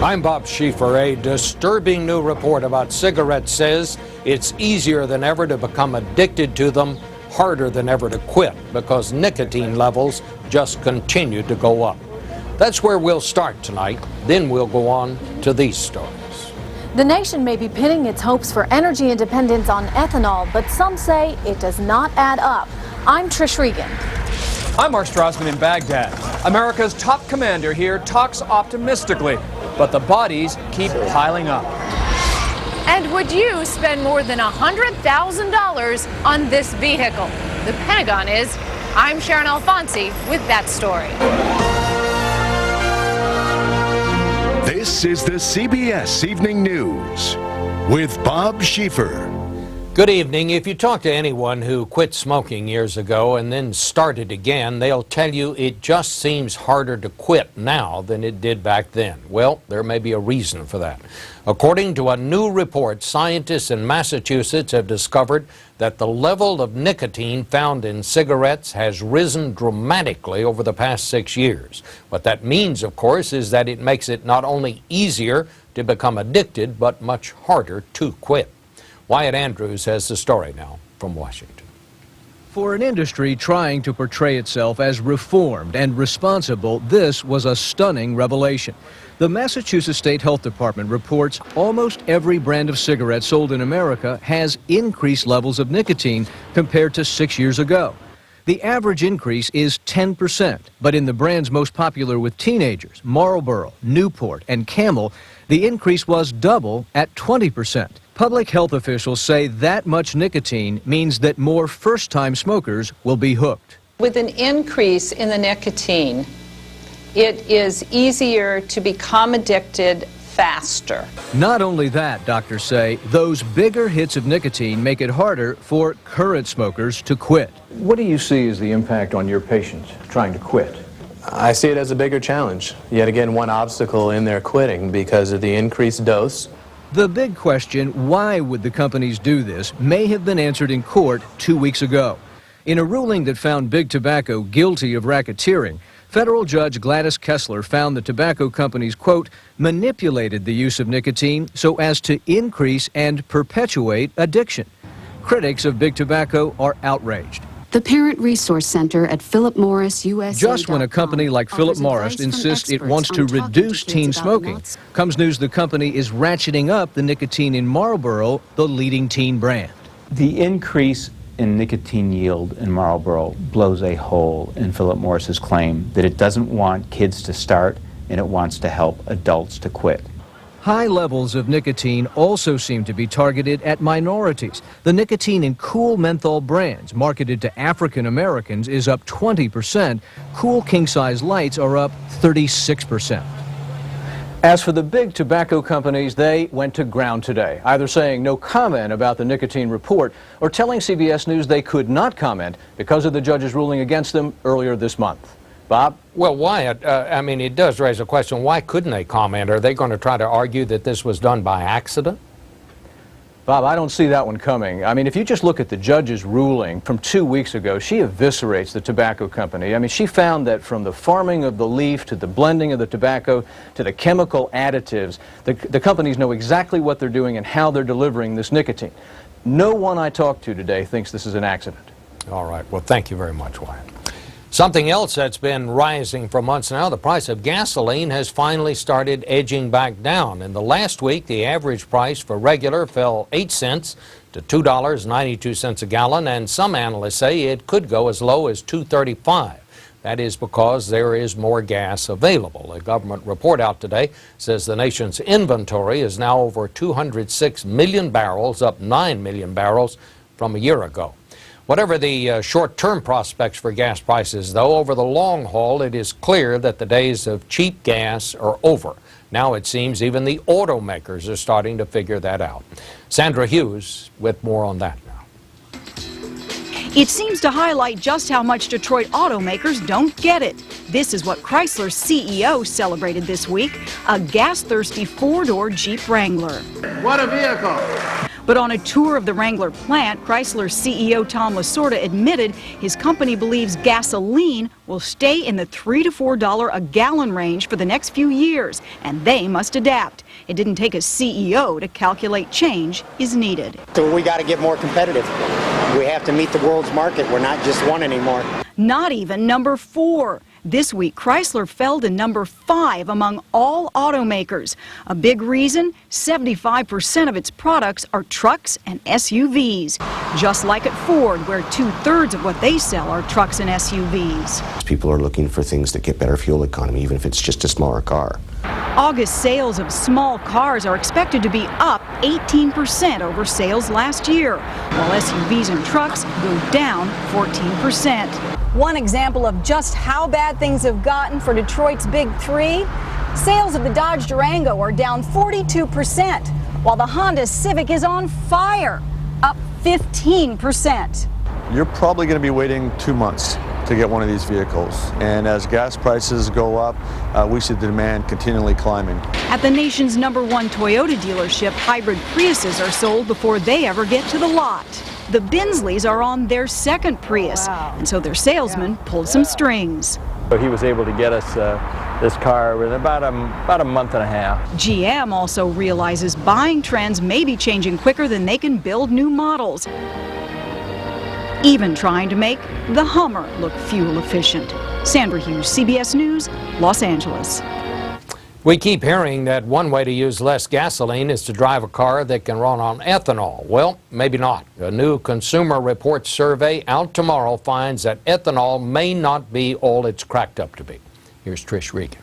I'm Bob Schieffer. A disturbing new report about cigarettes says it's easier than ever to become addicted to them, harder than ever to quit, because nicotine levels just continue to go up. That's where we'll start tonight. Then we'll go on to these stories. The nation may be pinning its hopes for energy independence on ethanol, but some say it does not add up. I'm Trish Regan. I'm Mark Strassman in Baghdad. America's top commander here talks optimistically, but the bodies keep piling up. And would you spend more than $100,000 on this vehicle? The Pentagon is. I'm Sharon Alfonsi with that story. This is the CBS Evening News with Bob Schieffer. Good evening. If you talk to anyone who quit smoking years ago and then started again, they'll tell you it just seems harder to quit now than it did back then. Well, there may be a reason for that. According to a new report, scientists in Massachusetts have discovered that the level of nicotine found in cigarettes has risen dramatically over the past 6 years. What that means, of course, is that it makes it not only easier to become addicted, but much harder to quit. Wyatt Andrews has the story now from Washington. For an industry trying to portray itself as reformed and responsible, this was a stunning revelation. The Massachusetts State Health Department reports almost every brand of cigarette sold in America has increased levels of nicotine compared to 6 years ago. The average increase is 10%, but in the brands most popular with teenagers, Marlboro, Newport, and Camel, the increase was double at 20%. Public health officials say that much nicotine means that more first-time smokers will be hooked. With an increase in the nicotine, it is easier to become addicted faster. Not only that, doctors say, those bigger hits of nicotine make it harder for current smokers to quit. What do you see as the impact on your patients trying to quit? I see it as a bigger challenge. Yet again, one obstacle in their quitting because of the increased dose. The big question, why would the companies do this, may have been answered in court 2 weeks ago. In a ruling that found Big Tobacco guilty of racketeering, federal judge Gladys Kessler found the tobacco companies, quote, manipulated the use of nicotine so as to increase and perpetuate addiction. Critics of Big Tobacco are outraged. The Parent Resource Center at Philip Morris USA. Just when a company like Philip Morris insists it wants to reduce teen smoking, comes news the company is ratcheting up the nicotine in Marlboro, the leading teen brand. The increase in nicotine yield in Marlboro blows a hole in Philip Morris's claim that it doesn't want kids to start and it wants to help adults to quit. High levels of nicotine also seem to be targeted at minorities. The nicotine in Cool menthol brands marketed to African Americans is up 20%. Cool king-size lights are up 36%. As for the big tobacco companies, they went to ground today, either saying no comment about the nicotine report or telling CBS News they could not comment because of the judge's ruling against them earlier this month. Bob? Well, Wyatt, I mean, it does raise a question. Why couldn't they comment? Are they going to try to argue that this was done by accident? Bob, I don't see that one coming. I mean, if you just look at the judge's ruling from 2 weeks ago, she eviscerates the tobacco company. I mean, she found that from the farming of the leaf to the blending of the tobacco to the chemical additives, the companies know exactly what they're doing and how they're delivering this nicotine. No one I talked to today thinks this is an accident. All right. Well, thank you very much, Wyatt. Something else that's been rising for months now, the price of gasoline has finally started edging back down. In the last week, the average price for regular fell 8 cents to $2.92 a gallon, and some analysts say it could go as low as $2.35. That is because there is more gas available. A government report out today says the nation's inventory is now over 206 million barrels, up 9 million barrels from a year ago. Whatever the short-term prospects for gas prices, though, over the long haul, it is clear that the days of cheap gas are over. Now it seems even the automakers are starting to figure that out. Sandra Hughes with more on that now. It seems to highlight just how much Detroit automakers don't get it. This is what Chrysler's CEO celebrated this week, a gas-thirsty four-door Jeep Wrangler. What a vehicle! But on a tour of the Wrangler plant, Chrysler CEO Tom Lasorda admitted his company believes gasoline will stay in the $3 to $4 a gallon range for the next few years, and they must adapt. It didn't take a CEO to calculate change is needed. So we got to get more competitive. We have to meet the world's market. We're not just one anymore. Not even number 4. This week, Chrysler fell to number 5 among all automakers. A big reason, 75% of its products are trucks and SUVs. Just like at Ford, where 2/3 of what they sell are trucks and SUVs. People are looking for things that get better fuel economy, even if it's just a smaller car. August sales of small cars are expected to be up 18% over sales last year, while SUVs and trucks go down 14%. One example of just how bad things have gotten for Detroit's Big Three, sales of the Dodge Durango are down 42%, while the Honda Civic is on fire, up 15%. You're probably going to be waiting 2 months to get one of these vehicles. And as gas prices go up, we see the demand continually climbing. At the nation's #1 Toyota dealership, hybrid Priuses are sold before they ever get to the lot. The Binsleys are on their second Prius, and so their salesman pulled some strings. So he was able to get us this car in about a month and a half. GM also realizes buying trends may be changing quicker than they can build new models, even trying to make the Hummer look fuel efficient. Sandra Hughes, CBS News, Los Angeles. We keep hearing that one way to use less gasoline is to drive a car that can run on ethanol. Well, maybe not. A new Consumer Reports survey out tomorrow finds that ethanol may not be all it's cracked up to be. Here's Trish Regan.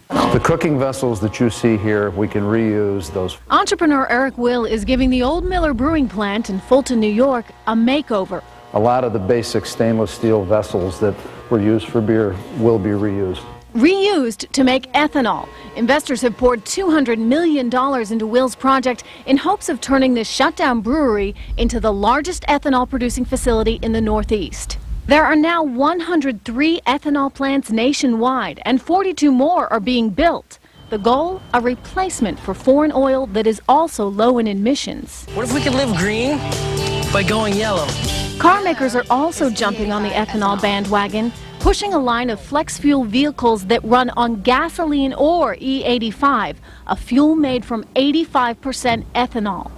The cooking vessels that you see here, we can reuse those. Entrepreneur Eric Will is giving the old Miller Brewing Plant in Fulton, New York, a makeover. A lot of the basic stainless steel vessels that were used for beer will be reused. Reused to make ethanol. Investors have poured $200 million into Will's project in hopes of turning this shutdown brewery into the largest ethanol producing facility in the Northeast. There are now 103 ethanol plants nationwide, and 42 more are being built. The goal, a replacement for foreign oil that is also low in emissions. What if we could live green by going yellow? Car makers are also jumping on the ethanol bandwagon, pushing a line of flex fuel vehicles that run on gasoline or E85, a fuel made from 85% ethanol.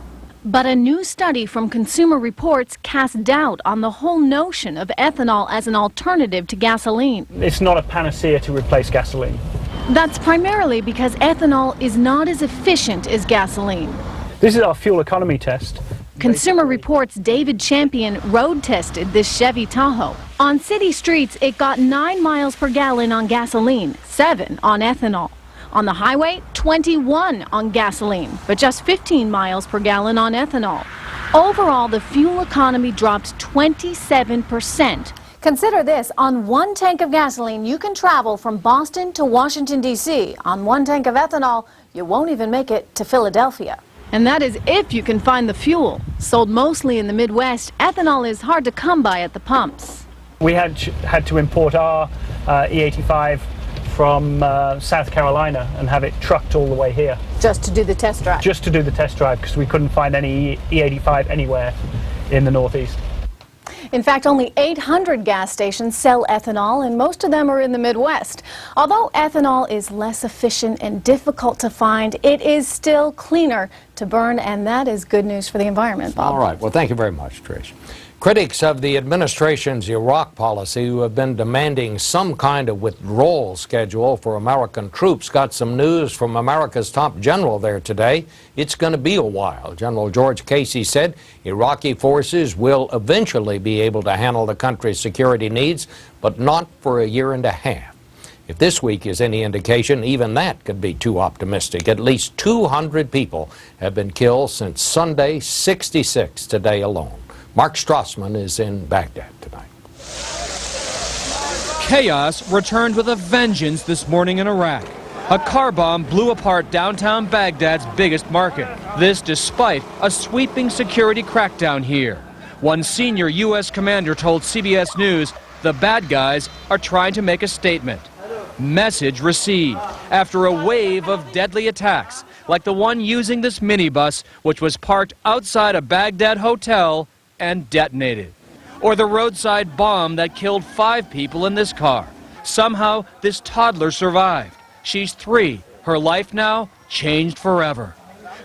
But a new study from Consumer Reports casts doubt on the whole notion of ethanol as an alternative to gasoline. It's not a panacea to replace gasoline. That's primarily because ethanol is not as efficient as gasoline. This is our fuel economy test. Consumer Reports' David Champion road tested this Chevy Tahoe. On city streets, it got 9 miles per gallon on gasoline, 7 on ethanol. On the highway, 21 on gasoline, but just 15 miles per gallon on ethanol. Overall, the fuel economy dropped 27%. Consider this, on 1 tank of gasoline, you can travel from Boston to Washington, D.C. On 1 tank of ethanol, you won't even make it to Philadelphia. And that is if you can find the fuel. Sold mostly in the Midwest, ethanol is hard to come by at the pumps. We had to import our E85 from South Carolina and have it trucked all the way here. Just to do the test drive? Just to do the test drive, because we couldn't find any E85 anywhere in the Northeast. In fact, only 800 gas stations sell ethanol, and most of them are in the Midwest. Although ethanol is less efficient and difficult to find, it is still cleaner to burn, and that is good news for the environment, Bob. All right. Well, thank you very much, Trish. Critics of the administration's Iraq policy, who have been demanding some kind of withdrawal schedule for American troops, got some news from America's top general there today. It's going to be a while. General George Casey said Iraqi forces will eventually be able to handle the country's security needs, but not for a year and a half. If this week is any indication, even that could be too optimistic. At least 200 people have been killed since Sunday, 66 today alone. Mark Strassman is in Baghdad tonight. Chaos returned with a vengeance this morning in Iraq. A car bomb blew apart downtown Baghdad's biggest market. This despite a sweeping security crackdown here. One senior U.S. commander told CBS News the bad guys are trying to make a statement. Message received. After a wave of deadly attacks, like the one using this minibus, which was parked outside a Baghdad hotel and detonated. Or the roadside bomb that killed 5 people in this car. Somehow, this toddler survived. She's 3. Her life now changed forever.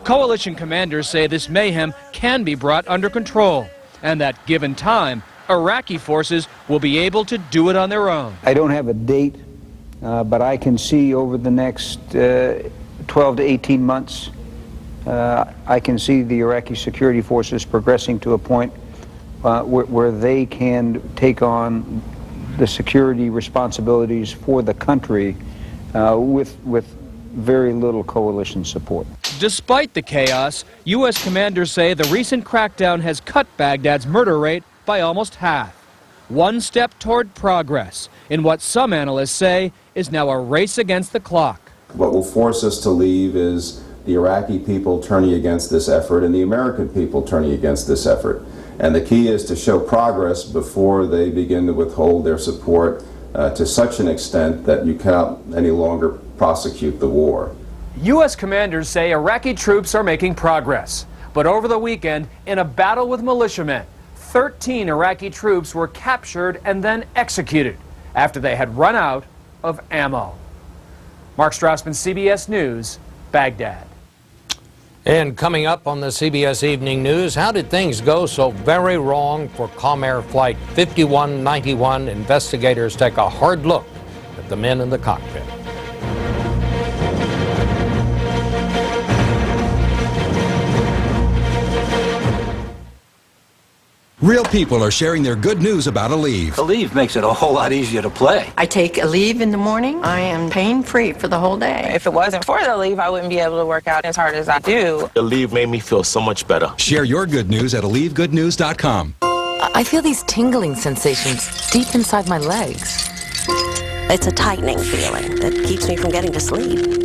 Coalition commanders say this mayhem can be brought under control, and that given time, Iraqi forces will be able to do it on their own. I don't have a date, but I can see over the next 12 to 18 months, I can see the Iraqi security forces progressing to a point where they can take on the security responsibilities for the country with very little coalition support. Despite the chaos, U.S. commanders say the recent crackdown has cut Baghdad's murder rate by almost half. One step toward progress in what some analysts say is now a race against the clock. What will force us to leave is the Iraqi people turning against this effort and the American people turning against this effort. And the key is to show progress before they begin to withhold their support to such an extent that you cannot any longer prosecute the war. U.S. commanders say Iraqi troops are making progress. But over the weekend, in a battle with militiamen, 13 Iraqi troops were captured and then executed after they had run out of ammo. Mark Strassman, CBS News, Baghdad. And coming up on the CBS Evening News, how did things go so very wrong for Comair Flight 5191? Investigators take a hard look at the men in the cockpit. Real people are sharing their good news about Aleve. Aleve makes it a whole lot easier to play. I take Aleve in the morning. I am pain-free for the whole day. If it wasn't for the Aleve, I wouldn't be able to work out as hard as I do. Aleve made me feel so much better. Share your good news at AleveGoodNews.com. I feel these tingling sensations deep inside my legs. It's a tightening feeling that keeps me from getting to sleep.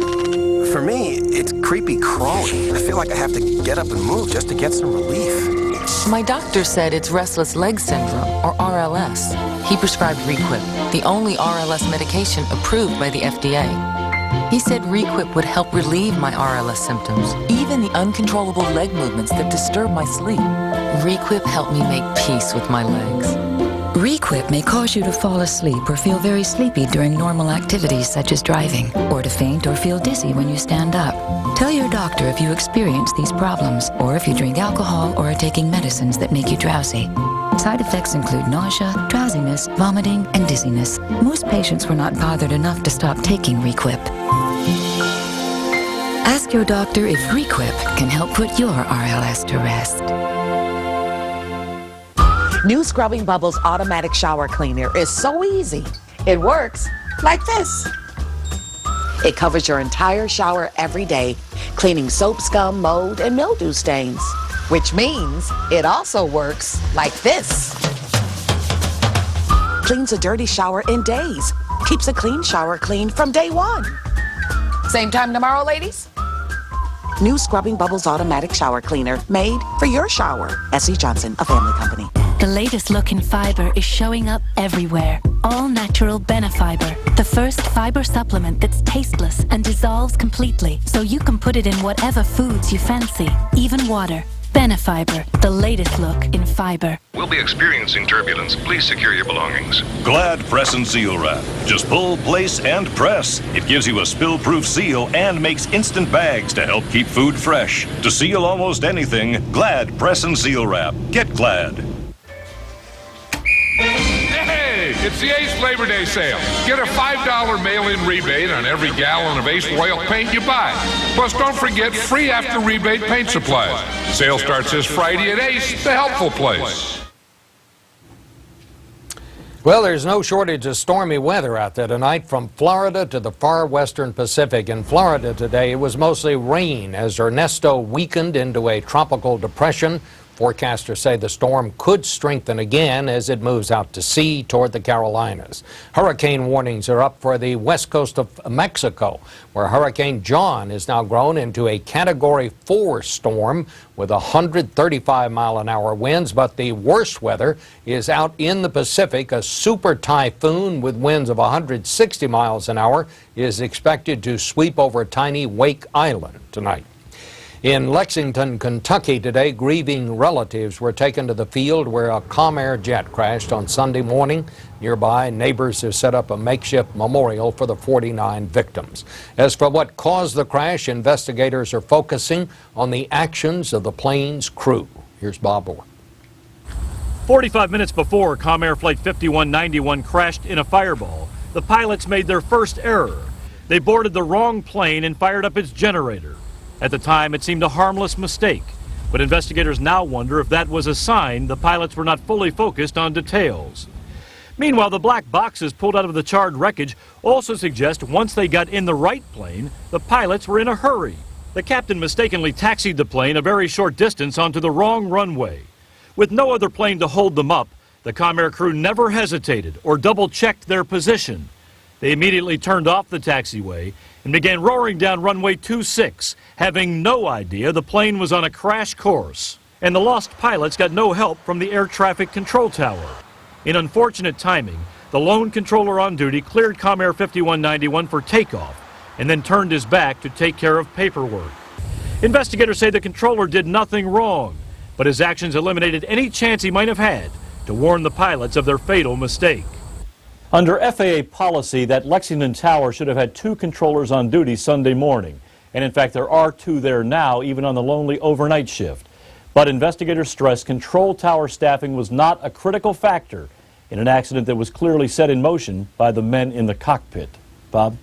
For me, it's creepy crawling. I feel like I have to get up and move just to get some relief. My doctor said it's restless leg syndrome, or RLS. He prescribed Requip, the only RLS medication approved by the FDA. He said Requip would help relieve my RLS symptoms, even the uncontrollable leg movements that disturb my sleep. Requip helped me make peace with my legs. Requip may cause you to fall asleep or feel very sleepy during normal activities such as driving, or to faint or feel dizzy when you stand up. Tell your doctor if you experience these problems, or if you drink alcohol or are taking medicines that make you drowsy. Side effects include nausea, drowsiness, vomiting, and dizziness. Most patients were not bothered enough to stop taking Requip. Ask your doctor if Requip can help put your RLS to rest. New Scrubbing Bubbles Automatic Shower Cleaner is so easy. It works like this. It covers your entire shower every day, cleaning soap, scum, mold, and mildew stains. Which means it also works like this. Cleans a dirty shower in days. Keeps a clean shower clean from day one. Same time tomorrow, ladies? New Scrubbing Bubbles Automatic Shower Cleaner, made for your shower. S.C. Johnson, a family company. The latest look in fiber is showing up everywhere. All-natural Benefiber, the first fiber supplement that's tasteless and dissolves completely, so you can put it in whatever foods you fancy, even water. Benefiber, the latest look in fiber. We'll be experiencing turbulence. Please secure your belongings. Glad Press and Seal Wrap. Just pull, place, and press. It gives you a spill-proof seal and makes instant bags to help keep food fresh. To seal almost anything, Glad Press and Seal Wrap. Get Glad. Hey, it's the Ace Labor Day sale. Get a $5 mail-in rebate on every gallon of Ace oil paint you buy. Plus, don't forget free after-rebate paint supplies. Sale starts this Friday at Ace, the helpful place. Well, there's no shortage of stormy weather out there tonight, from Florida to the far western Pacific. In Florida today, it was mostly rain as Ernesto weakened into a tropical depression. Forecasters say the storm could strengthen again as it moves out to sea toward the Carolinas. Hurricane warnings are up for the west coast of Mexico, where Hurricane John has now grown into a Category 4 storm with 135-mile-an-hour winds. But the worst weather is out in the Pacific. A super typhoon with winds of 160 miles an hour is expected to sweep over tiny Wake Island tonight. In Lexington, Kentucky today, grieving relatives were taken to the field where a Comair jet crashed on Sunday morning. Nearby, neighbors have set up a makeshift memorial for the 49 victims. As for what caused the crash, investigators are focusing on the actions of the plane's crew. Here's Bob Orr. 45 minutes before Comair Flight 5191 crashed in a fireball, the pilots made their first error. They boarded the wrong plane and fired up its generator. At the time, it seemed a harmless mistake, but investigators now wonder if that was a sign the pilots were not fully focused on details. Meanwhile, the black boxes pulled out of the charred wreckage also suggest once they got in the right plane, the pilots were in a hurry. The captain mistakenly taxied the plane a very short distance onto the wrong runway. With no other plane to hold them up, the Comair crew never hesitated or double-checked their position. They immediately turned off the taxiway and began roaring down runway 26, having no idea the plane was on a crash course. And the lost pilots got no help from the air traffic control tower. In unfortunate timing, the lone controller on duty cleared Comair 5191 for takeoff and then turned his back to take care of paperwork. Investigators say the controller did nothing wrong, but his actions eliminated any chance he might have had to warn the pilots of their fatal mistake. Under FAA policy, that Lexington Tower should have had 2 controllers on duty Sunday morning. And in fact, there are 2 there now, even on the lonely overnight shift. But investigators stress control tower staffing was not a critical factor in an accident that was clearly set in motion by the men in the cockpit. Bob?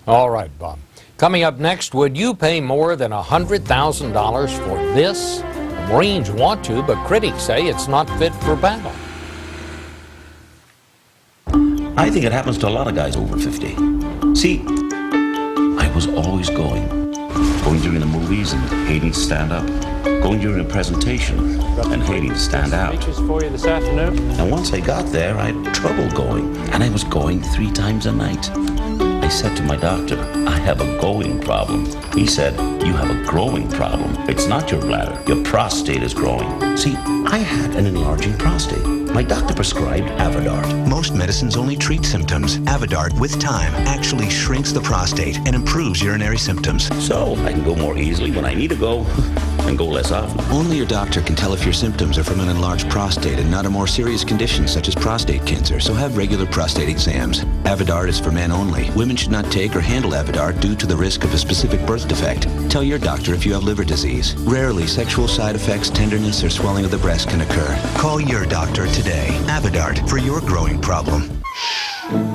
All right, Bob. Coming up next, would you pay more than $100,000 for this? The Marines want to, but critics say it's not fit for battle. I think it happens to a lot of guys over 50. See, I was always going during the movies and hating to stand up, going during a presentation and hating to stand out. Speeches for you this afternoon. And once I got there, I had trouble going, and I was going 3 times a night. I said to my doctor, I have a going problem. He said, you have a growing problem. It's not your bladder, your prostate is growing. See, I had an enlarging prostate. My doctor prescribed Avodart. Most medicines only treat symptoms. Avodart, with time, actually shrinks the prostate and improves urinary symptoms. So I can go more easily when I need to go and go less often. Only your doctor can tell if your symptoms are from an enlarged prostate and not a more serious condition such as prostate cancer, so have regular prostate exams. Avodart is for men only. Women should not take or handle Avodart due to the risk of a specific birth defect. Tell your doctor if you have liver disease. Rarely, sexual side effects, tenderness, or swelling of the breast can occur. Call your doctor today. Avodart for your growing problem.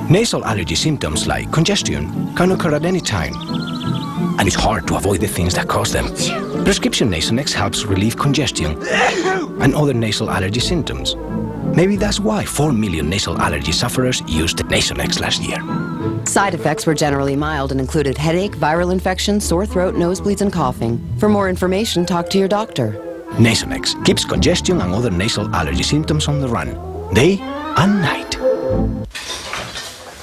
Nasal allergy symptoms like congestion can occur at any time, and it's hard to avoid the things that cause them. Prescription Nasonex helps relieve congestion and other nasal allergy symptoms. Maybe that's why 4 million nasal allergy sufferers used Nasonex last year. Side effects were generally mild and included headache, viral infection, sore throat, nosebleeds, and coughing. For more information, talk to your doctor. Nasonex keeps congestion and other nasal allergy symptoms on the run, day and night.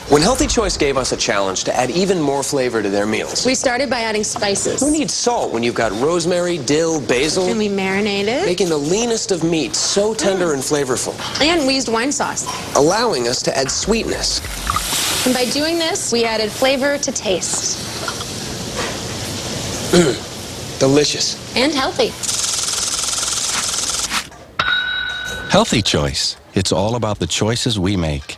When Healthy Choice gave us a challenge to add even more flavor to their meals, we started by adding spices. Who needs salt when you've got rosemary, dill, basil? And we marinated, making the leanest of meats so tender and flavorful. And we used wine sauce, allowing us to add sweetness. And by doing this, we added flavor to taste. Delicious. And healthy. Healthy Choice. It's all about the choices we make.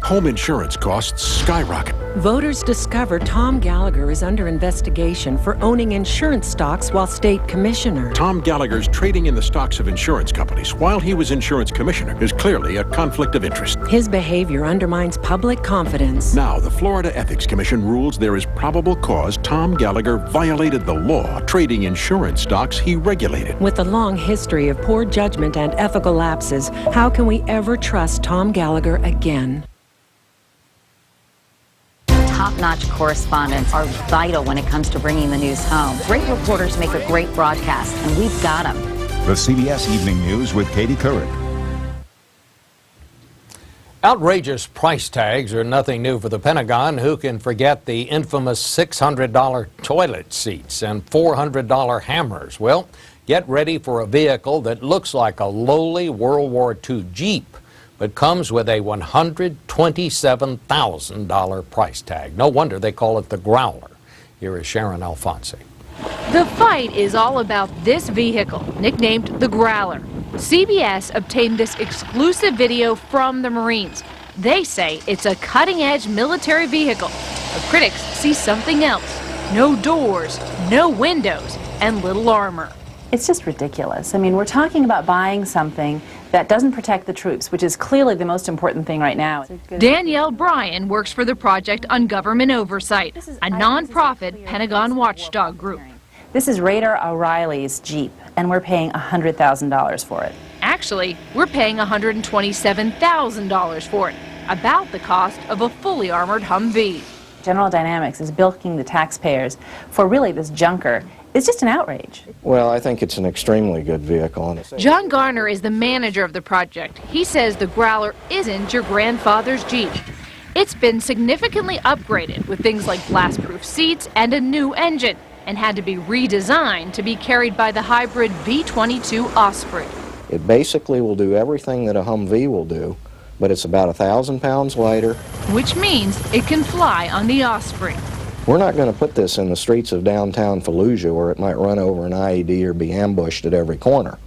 Home insurance costs skyrocket. Voters discover Tom Gallagher is under investigation for owning insurance stocks while state commissioner. Tom Gallagher's trading in the stocks of insurance companies while he was insurance commissioner is clearly a conflict of interest. His behavior undermines public confidence. Now, the Florida Ethics Commission rules there is probable cause Tom Gallagher violated the law trading insurance stocks he regulated. With a long history of poor judgment and ethical lapses, how can we ever trust Tom Gallagher again? Top-notch correspondents are vital when it comes to bringing the news home. Great reporters make a great broadcast, and we've got them. The CBS Evening News with Katie Couric. Outrageous price tags are nothing new for the Pentagon. Who can forget the infamous $600 toilet seats and $400 hammers? Well, get ready for a vehicle that looks like a lowly World War II Jeep, but comes with a $127,000 price tag. No wonder they call it the Growler. Here is Sharon Alfonsi. The fight is all about this vehicle, nicknamed the Growler. CBS obtained this exclusive video from the Marines. They say it's a cutting-edge military vehicle, but critics see something else. No doors, no windows, and little armor. It's just ridiculous. I mean, we're talking about buying something that doesn't protect the troops, which is clearly the most important thing right now. Danielle Bryan works for the Project on Government Oversight, a nonprofit Pentagon watchdog group. This is Raider O'Reilly's Jeep, and we're paying $100,000 for it. Actually, we're paying $127,000 for it, about the cost of a fully armored Humvee. General Dynamics is bilking the taxpayers for really this junker. It's just an outrage. Well, I think it's an extremely good vehicle. John Garner is the manager of the project. He says the Growler isn't your grandfather's Jeep. It's been significantly upgraded with things like blast-proof seats and a new engine, and had to be redesigned to be carried by the hybrid V-22 Osprey. It basically will do everything that a Humvee will do, but it's about 1,000 pounds lighter. Which means it can fly on the Osprey. We're not going to put this in the streets of downtown Fallujah where it might run over an IED or be ambushed at every corner.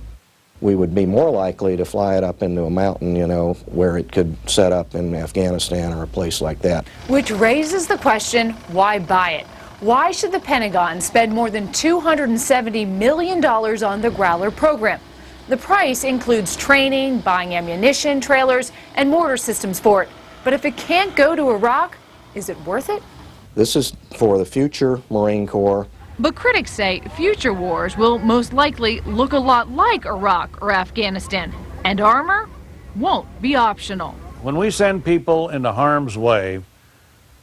We would be more likely to fly it up into a mountain, you know, where it could set up in Afghanistan or a place like that. Which raises the question, why buy it? Why should the Pentagon spend more than $270 million on the Growler program? The price includes training, buying ammunition, trailers, and mortar systems for it. But if it can't go to Iraq, is it worth it? This is for the future Marine Corps. But critics say future wars will most likely look a lot like Iraq or Afghanistan, and armor won't be optional. When we send people into harm's way,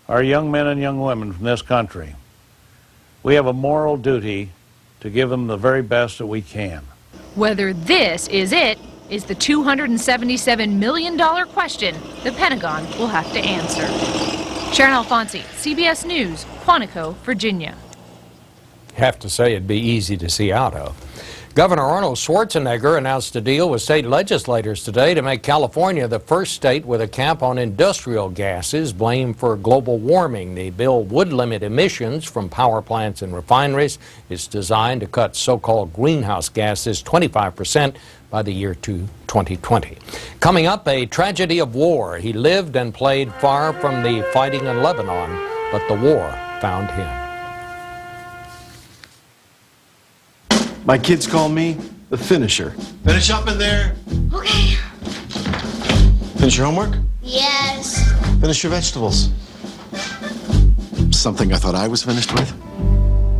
our young men and young women from this country, we have a moral duty to give them the very best that we can. Whether this is it is the $277 million question the Pentagon will have to answer. Sharon Alfonsi, CBS News, Quantico, Virginia. Have to say it'd be easy to see out of. Governor Arnold Schwarzenegger announced a deal with state legislators today to make California the first state with a cap on industrial gases blamed for global warming. The bill would limit emissions from power plants and refineries. It's designed to cut so-called greenhouse gases 25% by the year 2020. Coming up, a tragedy of war. He lived and played far from the fighting in Lebanon, but the war found him. My kids call me the finisher. Finish up in there. Okay. Finish your homework? Yes. Finish your vegetables. Something I thought I was finished with?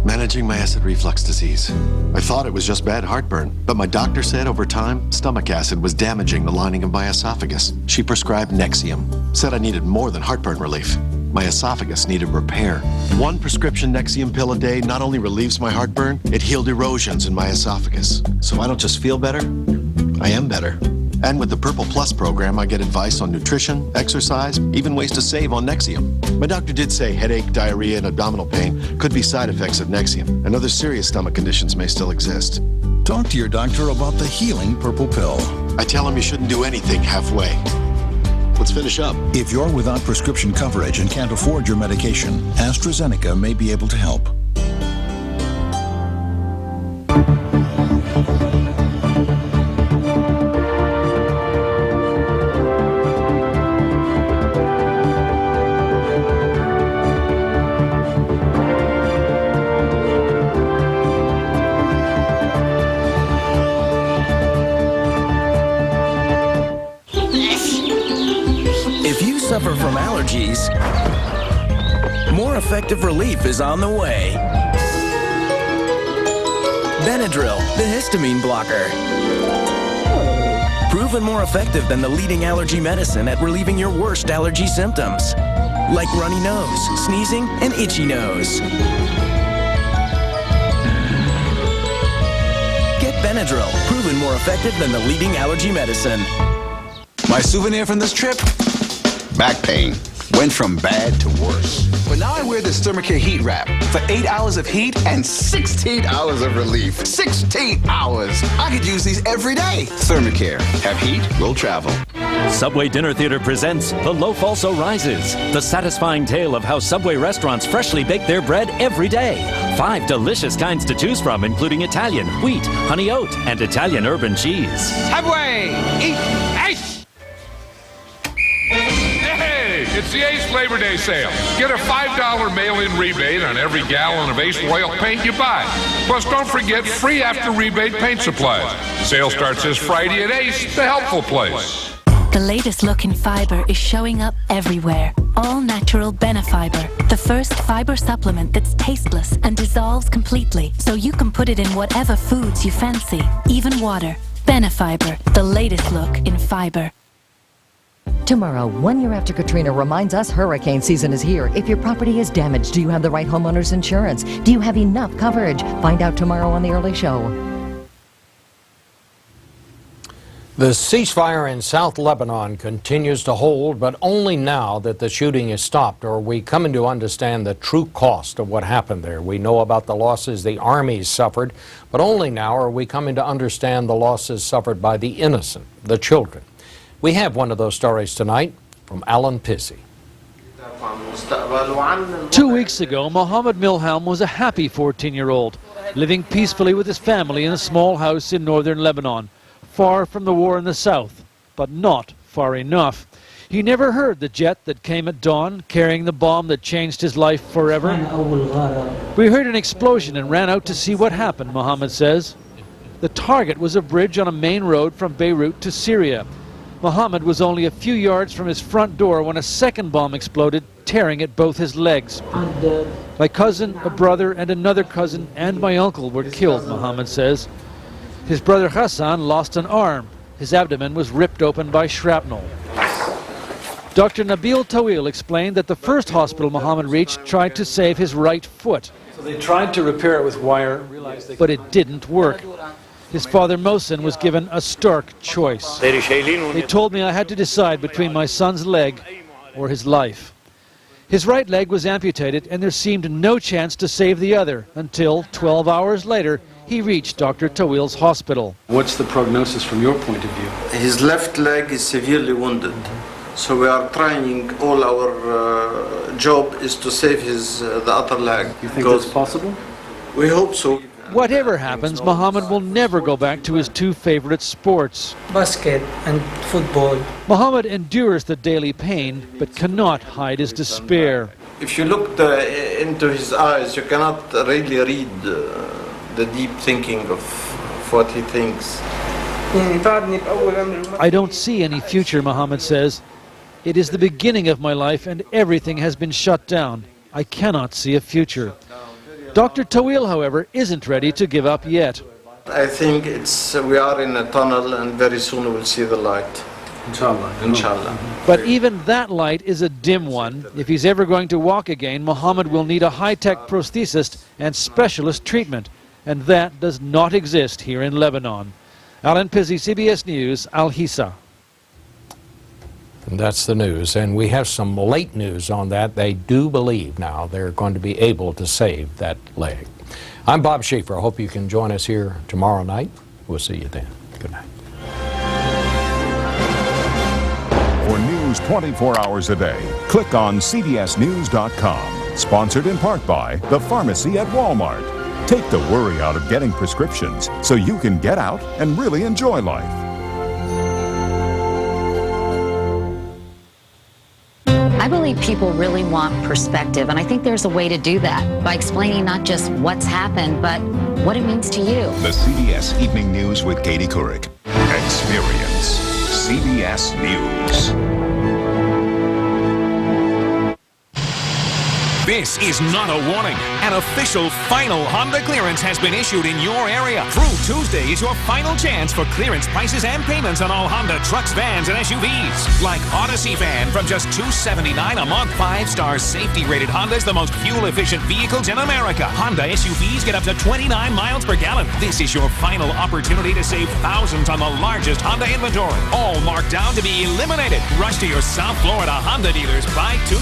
Managing my acid reflux disease. I thought it was just bad heartburn, but my doctor said over time, stomach acid was damaging the lining of my esophagus. She prescribed Nexium. Said I needed more than heartburn relief. My esophagus needed repair. One prescription Nexium pill a day not only relieves my heartburn, it healed erosions in my esophagus. So I don't just feel better, I am better. And with the Purple Plus program, I get advice on nutrition, exercise, even ways to save on Nexium. My doctor did say headache, diarrhea, and abdominal pain could be side effects of Nexium, and other serious stomach conditions may still exist. Talk to your doctor about the healing purple pill. I tell him you shouldn't do anything halfway. Let's finish up. If you're without prescription coverage and can't afford your medication, AstraZeneca may be able to help. Suffer from allergies, more effective relief is on the way. Benadryl, the histamine blocker. Proven more effective than the leading allergy medicine at relieving your worst allergy symptoms, like runny nose, sneezing, and itchy nose. Get Benadryl, proven more effective than the leading allergy medicine. My souvenir from this trip? Back pain. Went from bad to worse. But now I wear this Thermacare heat wrap for 8 hours of heat and 16 hours of relief. 16 hours! I could use these every day. Thermacare. Have heat, will travel. Subway Dinner Theater presents The Loaf Also Rises, the satisfying tale of how Subway restaurants freshly bake their bread every day. 5 delicious kinds to choose from, including Italian, wheat, honey oat, and Italian urban cheese. Subway! Eat ice! Hey, it's the Ace Labor Day sale. Get a $5 mail-in rebate on every gallon of Ace oil paint you buy. Plus, don't forget free after-rebate paint supplies. Sale starts this Friday at Ace, the helpful place. The latest look in fiber is showing up everywhere. All-natural Benefiber, the first fiber supplement that's tasteless and dissolves completely, so you can put it in whatever foods you fancy, even water. Benefiber, the latest look in fiber. Tomorrow, 1 year after Katrina, reminds us hurricane season is here. If your property is damaged, do you have the right homeowner's insurance? Do you have enough coverage? Find out tomorrow on The Early Show. The ceasefire in South Lebanon continues to hold, but only now that the shooting is stopped are we coming to understand the true cost of what happened there. We know about the losses the armies suffered, but only now are we coming to understand the losses suffered by the innocent, the children. We have one of those stories tonight from Alan Pizzi. 2 weeks ago, Mohammed Milham was a happy 14-year-old, living peacefully with his family in a small house in northern Lebanon, far from the war in the south, but not far enough. He never heard the jet that came at dawn, carrying the bomb that changed his life forever. We heard an explosion and ran out to see what happened, Mohammed says. The target was a bridge on a main road from Beirut to Syria. Mohammed was only a few yards from his front door when a second bomb exploded, tearing at both his legs. My cousin, a brother, and another cousin, and my uncle were killed, Mohammed says. His brother Hassan lost an arm. His abdomen was ripped open by shrapnel. Dr. Nabil Tawil explained that the first hospital Mohammed reached tried to save his right foot. So they tried to repair it with wire, but it didn't work. His father Mohsen was given a stark choice. They told me I had to decide between my son's leg or his life. His right leg was amputated and there seemed no chance to save the other until 12 hours later he reached Dr. Tawil's hospital. What's the prognosis from your point of view? His left leg is severely wounded. So we are trying, all our job is to save the other leg. You think that's possible? We hope so. Whatever happens, Mohammed will never go back to his two favorite sports, basket and football. Mohammed endures the daily pain, but cannot hide his despair. If you look into his eyes, you cannot really read the deep thinking of what he thinks. I don't see any future, Mohammed says. It is the beginning of my life and everything has been shut down. I cannot see a future. Dr. Tawil, however, isn't ready to give up yet. I think we are in a tunnel and very soon we'll see the light. Inshallah. Inshallah. But even that light is a dim one. If he's ever going to walk again, Mohammed will need a high-tech prosthesist and specialist treatment. And that does not exist here in Lebanon. Alan Pizzi, CBS News, Al-Hisa. And that's the news, and we have some late news on that. They do believe now they're going to be able to save that leg. I'm Bob Schieffer. I hope you can join us here tomorrow night. We'll see you then. Good night. For news 24 hours a day, click on cbsnews.com. Sponsored in part by the pharmacy at Walmart. Take the worry out of getting prescriptions so you can get out and really enjoy life. I believe people really want perspective, and I think there's a way to do that by explaining not just what's happened, but what it means to you. The CBS Evening News with Katie Couric. Experience CBS News. This is not a warning. An official final Honda clearance has been issued in your area. Through Tuesday is your final chance for clearance prices and payments on all Honda trucks, vans, and SUVs. Like Odyssey van from just $279 a month. 5-star safety-rated Hondas, the most fuel-efficient vehicles in America. Honda SUVs get up to 29 miles per gallon. This is your final opportunity to save thousands on the largest Honda inventory. All marked down to be eliminated. Rush to your South Florida Honda dealers by Tuesday.